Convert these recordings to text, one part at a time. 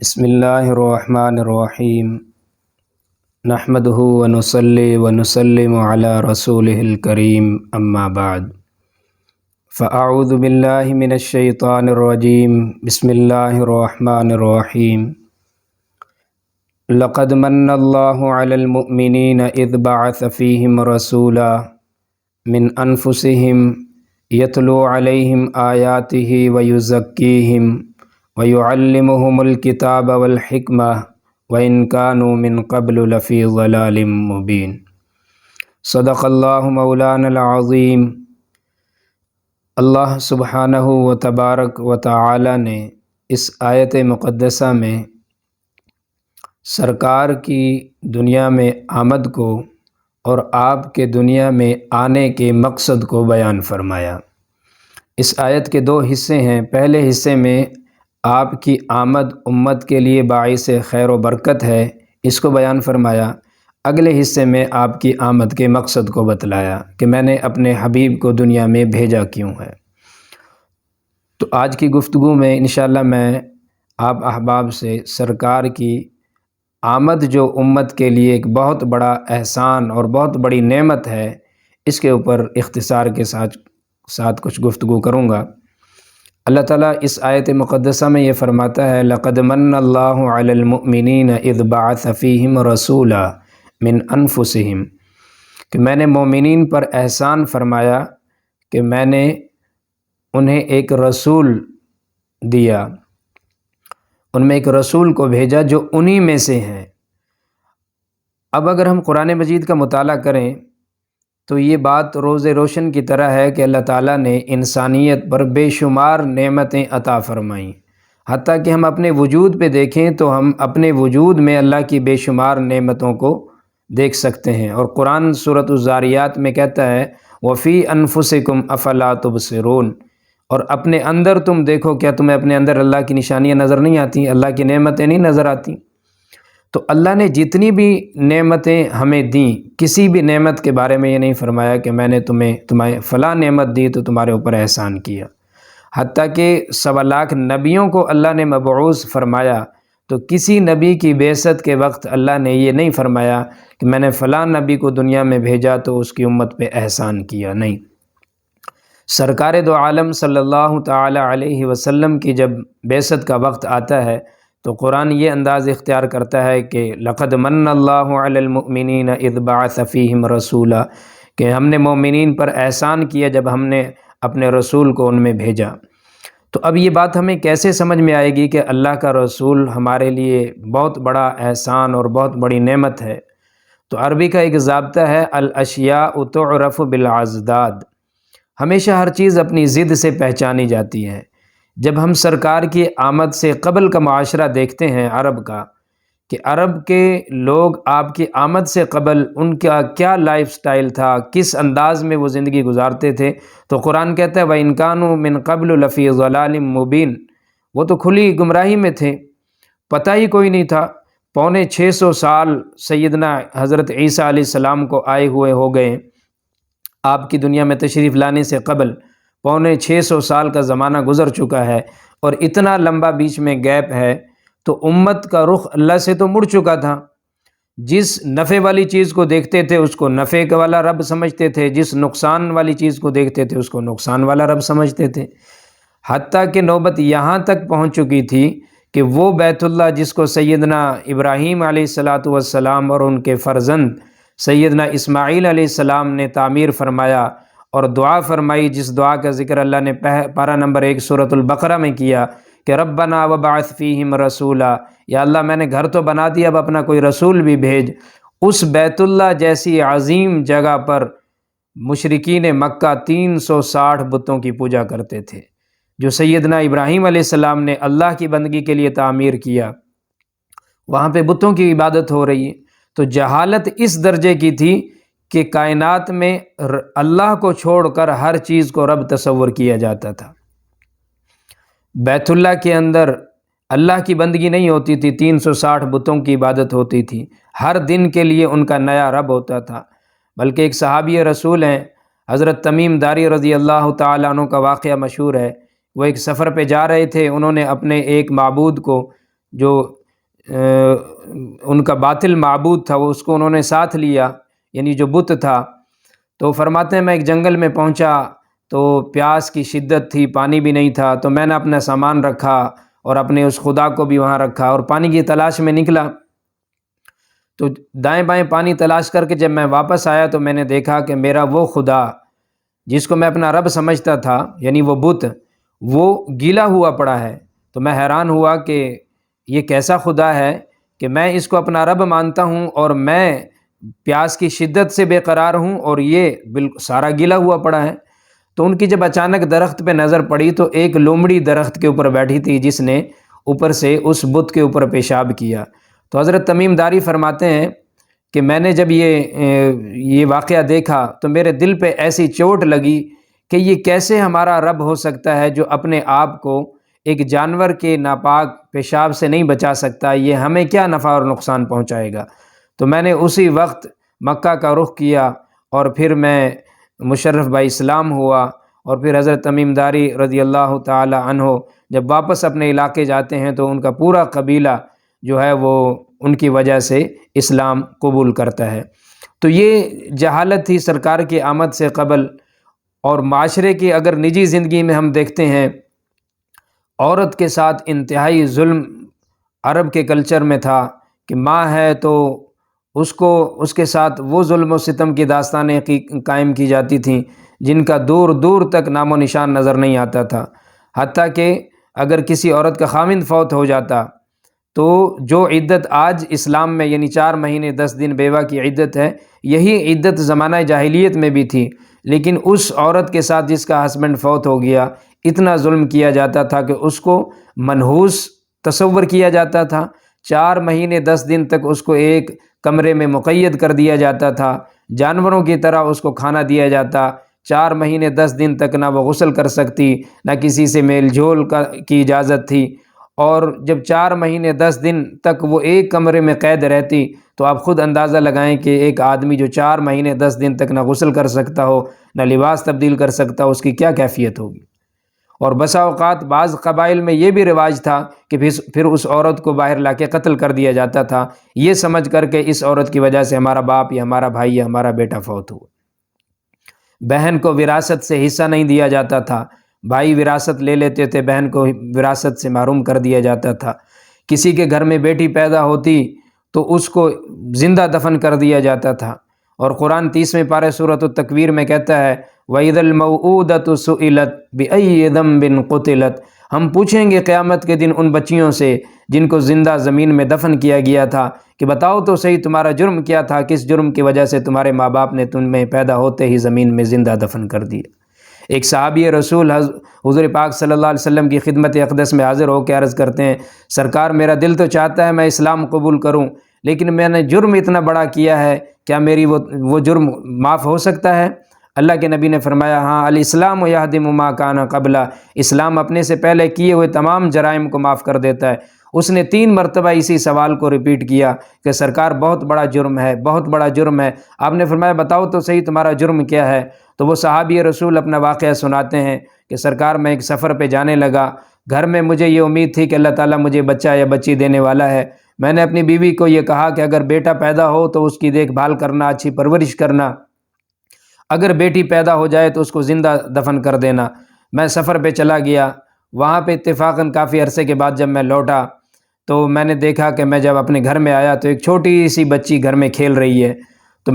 بسم اللہ الرحمن الرحیم نحمدہ ونصلی ونسلم علی رسولہ الکریم اما بعد فاعوذ باللہ من الشیطان الرجیم بسم اللہ الرحمن الرحیم لقد من اللہ علی المؤمنین اذ بعث فیہم رسولا من انفسہم یتلو علیہم آیاتہ ویزکیہم وَيُعَلِّمُهُمُ الْكِتَابَ وَالْحِكْمَةَ وَإِنْ كَانُوا مِنْ قَبْلُ لَفِي ضَلَالٍ مُبِينٍ صدق اللہ مولانا العظیم۔ اللہ سبحانہ و تبارک و تعالی نے اس آیت مقدسہ میں سرکار کی دنیا میں آمد کو اور آپ کے دنیا میں آنے کے مقصد کو بیان فرمایا۔ اس آیت کے دو حصے ہیں۔ پہلے حصے میں آپ کی آمد امت کے لیے باعث خیر و برکت ہے، اس کو بیان فرمایا۔ اگلے حصے میں آپ کی آمد کے مقصد کو بتلایا کہ میں نے اپنے حبیب کو دنیا میں بھیجا کیوں ہے۔ تو آج کی گفتگو میں انشاءاللہ میں آپ احباب سے سرکار کی آمد جو امت کے لیے ایک بہت بڑا احسان اور بہت بڑی نعمت ہے، اس کے اوپر اختصار کے ساتھ کچھ گفتگو کروں گا۔ اللہ تعالیٰ اس آیت مقدسہ میں یہ فرماتا ہے لقد من اللہ علی المؤمنین اذ بعث فیہم رسولا من انفسہم، کہ میں نے مومنین پر احسان فرمایا کہ میں نے انہیں ایک رسول دیا، ان میں ایک رسول کو بھیجا جو انہی میں سے ہیں۔ اب اگر ہم قرآن مجید کا مطالعہ کریں تو یہ بات روز روشن کی طرح ہے کہ اللہ تعالیٰ نے انسانیت پر بے شمار نعمتیں عطا فرمائیں۔ حتیٰ کہ ہم اپنے وجود پہ دیکھیں تو ہم اپنے وجود میں اللہ کی بے شمار نعمتوں کو دیکھ سکتے ہیں، اور قرآن سورۃ الذاریات میں کہتا ہے وَفِي أَنفُسِكُمْ أَفَلَا تُبْصِرُونَ، اور اپنے اندر تم دیکھو، کیا تمہیں اپنے اندر اللہ کی نشانیاں نظر نہیں آتی، اللہ کی نعمتیں نہیں نظر آتی؟ تو اللہ نے جتنی بھی نعمتیں ہمیں دیں، کسی بھی نعمت کے بارے میں یہ نہیں فرمایا کہ میں نے تمہیں فلاں نعمت دی تو تمہارے اوپر احسان کیا۔ حتیٰ کہ 1.25 لاکھ نبیوں کو اللہ نے مبعوث فرمایا تو کسی نبی کی بعثت کے وقت اللہ نے یہ نہیں فرمایا کہ میں نے فلاں نبی کو دنیا میں بھیجا تو اس کی امت پہ احسان کیا، نہیں۔ سرکار دو عالم صلی اللہ تعالی علیہ وسلم کی جب بعثت کا وقت آتا ہے تو قرآن یہ انداز اختیار کرتا ہے کہ لقد من اللہ علی المؤمنین اذ بعث فیہم رسولا، کہ ہم نے مومنین پر احسان کیا جب ہم نے اپنے رسول کو ان میں بھیجا۔ تو اب یہ بات ہمیں کیسے سمجھ میں آئے گی کہ اللہ کا رسول ہمارے لیے بہت بڑا احسان اور بہت بڑی نعمت ہے؟ تو عربی کا ایک ضابطہ ہے الاشیاء تعرف بالاضداد، ہمیشہ ہر چیز اپنی ضد سے پہچانی جاتی ہے۔ جب ہم سرکار کی آمد سے قبل کا معاشرہ دیکھتے ہیں عرب کا، کہ عرب کے لوگ آپ کی آمد سے قبل ان کا کیا لائف سٹائل تھا، کس انداز میں وہ زندگی گزارتے تھے، تو قرآن کہتا ہے وَإِنْ كَانُوا مِنْ قَبْلُ لَفِي ضَلَالٍ مُبِينٍ، وہ تو کھلی گمراہی میں تھے، پتہ ہی کوئی نہیں تھا۔ 650 سال سیدنا حضرت عیسیٰ علیہ السلام کو آئے ہوئے ہو گئے، آپ کی دنیا میں تشریف لانے سے قبل 650 سال کا زمانہ گزر چکا ہے، اور اتنا لمبا بیچ میں گیپ ہے، تو امت کا رخ اللہ سے تو مڑ چکا تھا۔ جس نفع والی چیز کو دیکھتے تھے اس کو نفع والا رب سمجھتے تھے، جس نقصان والی چیز کو دیکھتے تھے اس کو نقصان والا رب سمجھتے تھے۔ حتیٰ کہ نوبت یہاں تک پہنچ چکی تھی کہ وہ بیت اللہ جس کو سیدنا ابراہیم علیہ السلام اور ان کے فرزند سیدنا اسماعیل علیہ السلام نے تعمیر فرمایا اور دعا فرمائی، جس دعا کا ذکر اللہ نے پارہ نمبر 1 سورۃ البقرہ میں کیا کہ ربنا وبعث فیہم رسولا، یا اللہ میں نے گھر تو بنا دیا، اب اپنا کوئی رسول بھی بھیج۔ اس بیت اللہ جیسی عظیم جگہ پر مشرکین مکہ 360 بتوں کی پوجا کرتے تھے، جو سیدنا ابراہیم علیہ السلام نے اللہ کی بندگی کے لیے تعمیر کیا، وہاں پہ بتوں کی عبادت ہو رہی ہے۔ تو جہالت اس درجے کی تھی کہ کائنات میں اللہ کو چھوڑ کر ہر چیز کو رب تصور کیا جاتا تھا۔ بیت اللہ کے اندر اللہ کی بندگی نہیں ہوتی تھی، 360 بتوں کی عبادت ہوتی تھی، ہر دن کے لیے ان کا نیا رب ہوتا تھا۔ بلکہ ایک صحابی رسول ہیں حضرت تمیم داری رضی اللہ تعالیٰ عنہ کا واقعہ مشہور ہے۔ وہ ایک سفر پہ جا رہے تھے، انہوں نے اپنے ایک معبود کو جو ان کا باطل معبود تھا وہ اس کو انہوں نے ساتھ لیا، یعنی جو بت تھا۔ تو فرماتے ہیں میں ایک جنگل میں پہنچا تو پیاس کی شدت تھی، پانی بھی نہیں تھا، تو میں نے اپنا سامان رکھا اور اپنے اس خدا کو بھی وہاں رکھا اور پانی کی تلاش میں نکلا۔ تو دائیں بائیں پانی تلاش کر کے جب میں واپس آیا تو میں نے دیکھا کہ میرا وہ خدا جس کو میں اپنا رب سمجھتا تھا، یعنی وہ بت، وہ گیلا ہوا پڑا ہے۔ تو میں حیران ہوا کہ یہ کیسا خدا ہے کہ میں اس کو اپنا رب مانتا ہوں اور میں پیاس کی شدت سے بے قرار ہوں اور یہ بالکل سارا گیلا ہوا پڑا ہے۔ تو ان کی جب اچانک درخت پہ نظر پڑی تو ایک لومڑی درخت کے اوپر بیٹھی تھی جس نے اوپر سے اس بت کے اوپر پیشاب کیا۔ تو حضرت تمیم داری فرماتے ہیں کہ میں نے جب یہ واقعہ دیکھا تو میرے دل پہ ایسی چوٹ لگی کہ یہ کیسے ہمارا رب ہو سکتا ہے جو اپنے آپ کو ایک جانور کے ناپاک پیشاب سے نہیں بچا سکتا، یہ ہمیں کیا نفع اور نقصان پہنچائے گا۔ تو میں نے اسی وقت مکہ کا رخ کیا اور پھر میں مشرف با اسلام ہوا، اور پھر حضرت تمیم داری رضی اللہ تعالی عنہ جب واپس اپنے علاقے جاتے ہیں تو ان کا پورا قبیلہ جو ہے وہ ان کی وجہ سے اسلام قبول کرتا ہے۔ تو یہ جہالت تھی سرکار کی آمد سے قبل۔ اور معاشرے کی اگر نجی زندگی میں ہم دیکھتے ہیں، عورت کے ساتھ انتہائی ظلم عرب کے کلچر میں تھا کہ ماں ہے تو اس کے ساتھ وہ ظلم و ستم کی داستانیں قائم کی جاتی تھیں جن کا دور دور تک نام و نشان نظر نہیں آتا تھا۔ حتیٰ کہ اگر کسی عورت کا خاوند فوت ہو جاتا تو جو عدت آج اسلام میں یعنی 4 مہینے 10 دن بیوہ کی عدت ہے، یہی عدت زمانہ جاہلیت میں بھی تھی، لیکن اس عورت کے ساتھ جس کا ہسبینڈ فوت ہو گیا اتنا ظلم کیا جاتا تھا کہ اس کو منحوس تصور کیا جاتا تھا۔ 4 مہینے 10 دن تک اس کو ایک کمرے میں مقید کر دیا جاتا تھا، جانوروں کی طرح اس کو کھانا دیا جاتا۔ 4 مہینے 10 دن تک نہ وہ غسل کر سکتی، نہ کسی سے میل جول کی اجازت تھی، اور جب 4 مہینے 10 دن تک وہ ایک کمرے میں قید رہتی تو آپ خود اندازہ لگائیں کہ ایک آدمی جو 4 مہینے 10 دن تک نہ غسل کر سکتا ہو، نہ لباس تبدیل کر سکتا ہو، اس کی کیا کیفیت ہوگی۔ اور بسا اوقات بعض قبائل میں یہ بھی رواج تھا کہ پھر اس عورت کو باہر لا کے قتل کر دیا جاتا تھا، یہ سمجھ کر کہ اس عورت کی وجہ سے ہمارا باپ یا ہمارا بھائی یا ہمارا بیٹا فوت ہوا۔ بہن کو وراثت سے حصہ نہیں دیا جاتا تھا، بھائی وراثت لے لیتے تھے، بہن کو وراثت سے محروم کر دیا جاتا تھا۔ کسی کے گھر میں بیٹی پیدا ہوتی تو اس کو زندہ دفن کر دیا جاتا تھا۔ اور قرآن 30ویں پارے سورۃ التکویر میں کہتا ہے وَإِذَا الْمَوْءُودَةُ سُئِلَتْ بِأَيِّ ذَنبٍ قُتِلَتْ، ہم پوچھیں گے قیامت کے دن ان بچیوں سے جن کو زندہ زمین میں دفن کیا گیا تھا کہ بتاؤ تو صحیح تمہارا جرم کیا تھا، کس جرم کی وجہ سے تمہارے ماں باپ نے تمہیں پیدا ہوتے ہی زمین میں زندہ دفن کر دیا۔ ایک صحابی رسول حضور پاک صلی اللہ علیہ وسلم کی خدمت اقدس میں حاضر ہو کے عرض کرتے ہیں سرکار میرا دل تو چاہتا ہے میں اسلام قبول کروں، لیکن میں نے جرم اتنا بڑا کیا ہے، کیا میری وہ جرم معاف ہو سکتا ہے؟ اللہ کے نبی نے فرمایا ہاں، الاسلام یہدم ما کان قبلہ، اسلام اپنے سے پہلے کیے ہوئے تمام جرائم کو معاف کر دیتا ہے۔ اس نے 3 مرتبہ اسی سوال کو ریپیٹ کیا کہ سرکار بہت بڑا جرم ہے، بہت بڑا جرم ہے۔ آپ نے فرمایا بتاؤ تو صحیح تمہارا جرم کیا ہے؟ تو وہ صحابی رسول اپنا واقعہ سناتے ہیں کہ سرکار میں ایک سفر پہ جانے لگا، گھر میں مجھے یہ امید تھی کہ اللہ تعالیٰ مجھے بچہ یا بچی دینے والا ہے۔ میں نے اپنی بیوی کو یہ کہا کہ اگر بیٹا پیدا ہو تو اس کی دیکھ بھال کرنا، اچھی پرورش کرنا، اگر بیٹی پیدا ہو جائے تو اس کو زندہ دفن کر دینا۔ میں سفر پہ چلا گیا، وہاں پہ اتفاقاً کافی عرصے کے بعد جب میں لوٹا تو میں نے دیکھا کہ میں جب اپنے گھر میں آیا تو ایک چھوٹی سی بچی گھر میں کھیل رہی ہے، تو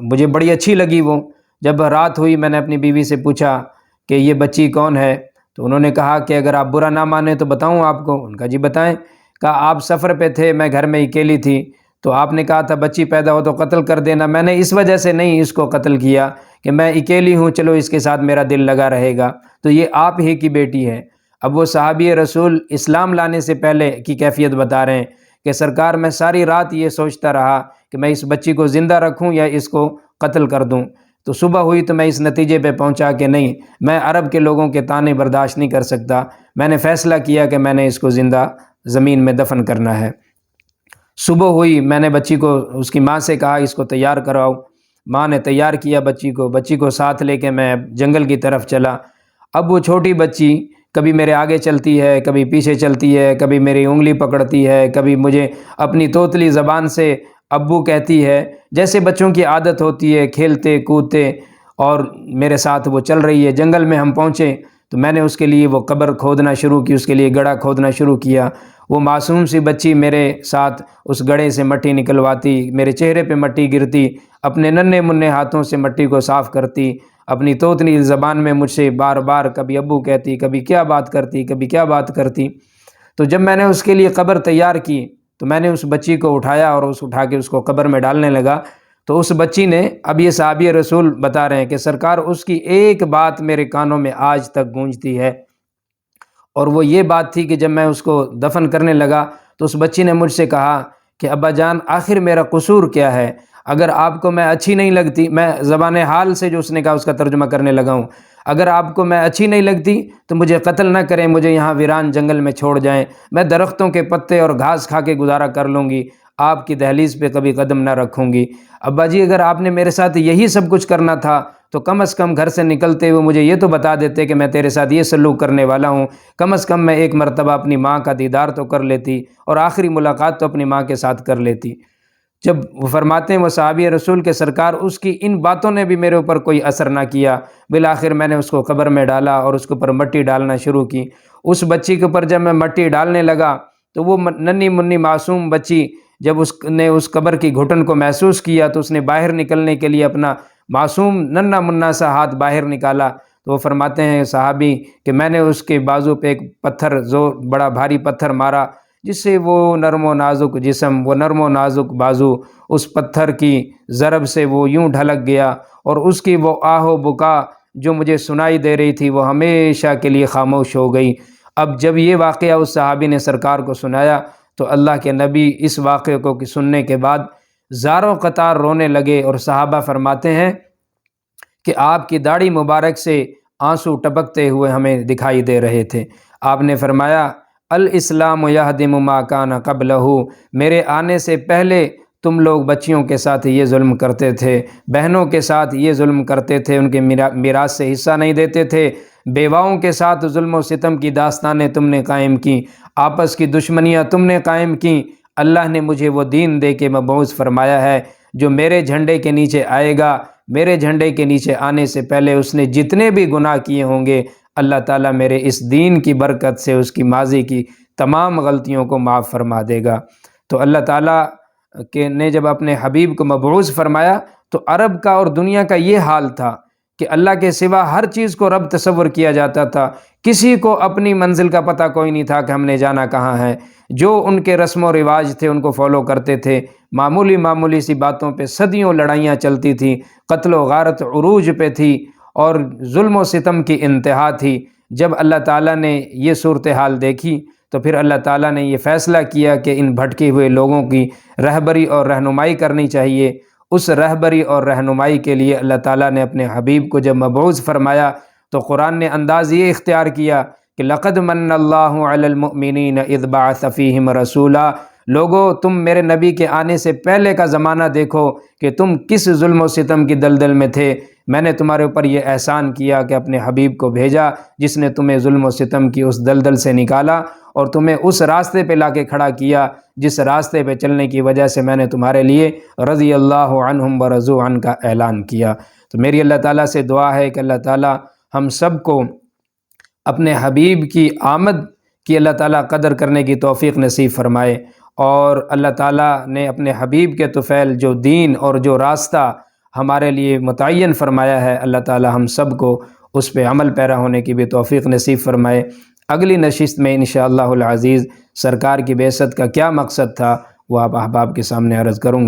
مجھے بڑی اچھی لگی وہ۔ جب رات ہوئی میں نے اپنی بیوی سے پوچھا کہ یہ بچی کون ہے، تو انہوں نے کہا کہ اگر آپ برا نہ مانیں تو بتاؤں آپ کو۔ ان کا جی بتائیں۔ کہا آپ سفر پہ تھے، میں گھر میں اکیلی تھی، تو آپ نے کہا تھا بچی پیدا ہو تو قتل کر دینا، میں نے اس وجہ سے نہیں اس کو قتل کیا کہ میں اکیلی ہوں، چلو اس کے ساتھ میرا دل لگا رہے گا، تو یہ آپ ہی کی بیٹی ہے۔ اب وہ صحابی رسول اسلام لانے سے پہلے کی کیفیت بتا رہے ہیں کہ سرکار میں ساری رات یہ سوچتا رہا کہ میں اس بچی کو زندہ رکھوں یا اس کو قتل کر دوں، تو صبح ہوئی تو میں اس نتیجے پہ پہنچا کہ نہیں، میں عرب کے لوگوں کے طعنے برداشت نہیں کر سکتا، میں نے فیصلہ کیا کہ میں نے اس کو زندہ زمین میں دفن کرنا ہے۔ صبح ہوئی، میں نے بچی کو اس کی ماں سے کہا اس کو تیار کراؤ، ماں نے تیار کیا بچی کو ساتھ لے کے میں جنگل کی طرف چلا۔ اب وہ چھوٹی بچی کبھی میرے آگے چلتی ہے، کبھی پیچھے چلتی ہے، کبھی میری انگلی پکڑتی ہے، کبھی مجھے اپنی توتلی زبان سے ابو کہتی ہے، جیسے بچوں کی عادت ہوتی ہے کھیلتے کودتے، اور میرے ساتھ وہ چل رہی ہے۔ جنگل میں ہم پہنچے تو میں نے اس کے لیے وہ قبر کھودنا شروع کی، اس کے لیے گڑھا کھودنا شروع کیا۔ وہ معصوم سی بچی میرے ساتھ اس گڑھے سے مٹی نکلواتی، میرے چہرے پہ مٹی گرتی، اپنے ننھے منھے ہاتھوں سے مٹی کو صاف کرتی، اپنی توتلی زبان میں مجھ سے بار بار کبھی ابو کہتی، کبھی کیا بات کرتی، کبھی کیا بات کرتی۔ تو جب میں نے اس کے لیے قبر تیار کی تو میں نے اس بچی کو اٹھایا اور اٹھا کے اس کو قبر میں ڈالنے لگا، تو اس بچی نے، اب یہ صحابی رسول بتا رہے ہیں کہ سرکار اس کی ایک بات میرے کانوں میں آج تک گونجتی ہے، اور وہ یہ بات تھی کہ جب میں اس کو دفن کرنے لگا تو اس بچی نے مجھ سے کہا کہ ابا جان آخر میرا قصور کیا ہے؟ اگر آپ کو میں اچھی نہیں لگتی، میں زبان حال سے جو اس نے کہا اس کا ترجمہ کرنے لگا ہوں، اگر آپ کو میں اچھی نہیں لگتی تو مجھے قتل نہ کریں، مجھے یہاں ویران جنگل میں چھوڑ جائیں، میں درختوں کے پتے اور گھاس کھا کے گزارا کر لوں گی، آپ کی دہلیز پہ کبھی قدم نہ رکھوں گی۔ ابا جی اگر آپ نے میرے ساتھ یہی سب کچھ کرنا تھا تو کم از کم گھر سے نکلتے ہوئے مجھے یہ تو بتا دیتے کہ میں تیرے ساتھ یہ سلوک کرنے والا ہوں، کم از کم میں ایک مرتبہ اپنی ماں کا دیدار تو کر لیتی اور آخری ملاقات تو اپنی ماں کے ساتھ کر لیتی۔ جب وہ فرماتے ہیں وہ صحابی رسول کے سرکار اس کی ان باتوں نے بھی میرے اوپر کوئی اثر نہ کیا، بالآخر میں نے اس کو قبر میں ڈالا اور اس کے اوپر مٹی ڈالنا شروع کی۔ اس بچی کے اوپر جب میں مٹی ڈالنے لگا تو وہ ننھی منھی معصوم بچی جب اس نے اس قبر کی گھٹن کو محسوس کیا تو اس نے باہر نکلنے کے لیے اپنا معصوم ننھا منھا سا ہاتھ باہر نکالا، تو وہ فرماتے ہیں صحابی کہ میں نے اس کے بازو پہ ایک پتھر، بڑا بھاری پتھر مارا، جس سے وہ نرم و نازک جسم، وہ نرم و نازک بازو اس پتھر کی ضرب سے وہ یوں ڈھلک گیا، اور اس کی وہ آہ و بکا جو مجھے سنائی دے رہی تھی وہ ہمیشہ کے لیے خاموش ہو گئی۔ اب جب یہ واقعہ اس صحابی نے سرکار کو سنایا تو اللہ کے نبی اس واقعے کو سننے کے بعد زاروں قطار رونے لگے، اور صحابہ فرماتے ہیں کہ آپ کی داڑھی مبارک سے آنسو ٹپکتے ہوئے ہمیں دکھائی دے رہے تھے۔ آپ نے فرمایا الاسلام یہدم ما کان قبلہ، میرے آنے سے پہلے تم لوگ بچیوں کے ساتھ یہ ظلم کرتے تھے، بہنوں کے ساتھ یہ ظلم کرتے تھے، ان کے میراث سے حصہ نہیں دیتے تھے، بیواؤں کے ساتھ ظلم و ستم کی داستانیں تم نے قائم کی، آپس کی دشمنیاں تم نے قائم کی۔ اللہ نے مجھے وہ دین دے کے مبعوث فرمایا ہے جو میرے جھنڈے کے نیچے آئے گا، میرے جھنڈے کے نیچے آنے سے پہلے اس نے جتنے بھی گناہ کیے ہوں گے اللہ تعالیٰ میرے اس دین کی برکت سے اس کی ماضی کی تمام غلطیوں کو معاف فرما دے گا۔ تو اللہ تعالیٰ نے جب اپنے حبیب کو مبعوث فرمایا تو عرب کا اور دنیا کا یہ حال تھا کہ اللہ کے سوا ہر چیز کو رب تصور کیا جاتا تھا، کسی کو اپنی منزل کا پتہ کوئی نہیں تھا کہ ہم نے جانا کہاں ہے، جو ان کے رسم و رواج تھے ان کو فالو کرتے تھے، معمولی سی باتوں پہ صدیوں لڑائیاں چلتی تھیں، قتل و غارت عروج پہ تھی، اور ظلم و ستم کی انتہا تھی۔ جب اللہ تعالیٰ نے یہ صورتحال دیکھی تو پھر اللہ تعالیٰ نے یہ فیصلہ کیا کہ ان بھٹکے ہوئے لوگوں کی رہبری اور رہنمائی کرنی چاہیے۔ اس رہبری اور رہنمائی کے لیے اللہ تعالیٰ نے اپنے حبیب کو جب مبعوث فرمایا تو قرآن نے انداز یہ اختیار کیا کہ لقد من اللہ علی المؤمنین اذ بعث فیہم رسولا، لوگو تم میرے نبی کے آنے سے پہلے کا زمانہ دیکھو کہ تم کس ظلم و ستم کی دلدل میں تھے، میں نے تمہارے اوپر یہ احسان کیا کہ اپنے حبیب کو بھیجا جس نے تمہیں ظلم و ستم کی اس دلدل سے نکالا اور تمہیں اس راستے پہ لا کے کھڑا کیا جس راستے پہ چلنے کی وجہ سے میں نے تمہارے لیے رضی اللہ عنہم ورضوا عنہ کا اعلان کیا۔ تو میری اللہ تعالیٰ سے دعا ہے کہ اللہ تعالیٰ ہم سب کو اپنے حبیب کی آمد کی اللہ تعالیٰ قدر کرنے کی توفیق نصیب فرمائے، اور اللہ تعالیٰ نے اپنے حبیب کے طفیل جو دین اور جو راستہ ہمارے لیے متعین فرمایا ہے اللہ تعالیٰ ہم سب کو اس پہ عمل پیرا ہونے کی بھی توفیق نصیب فرمائے۔ اگلی نشست میں انشاءاللہ العزیز سرکار کی بعثت کا کیا مقصد تھا وہ آپ احباب کے سامنے عرض کروں گا۔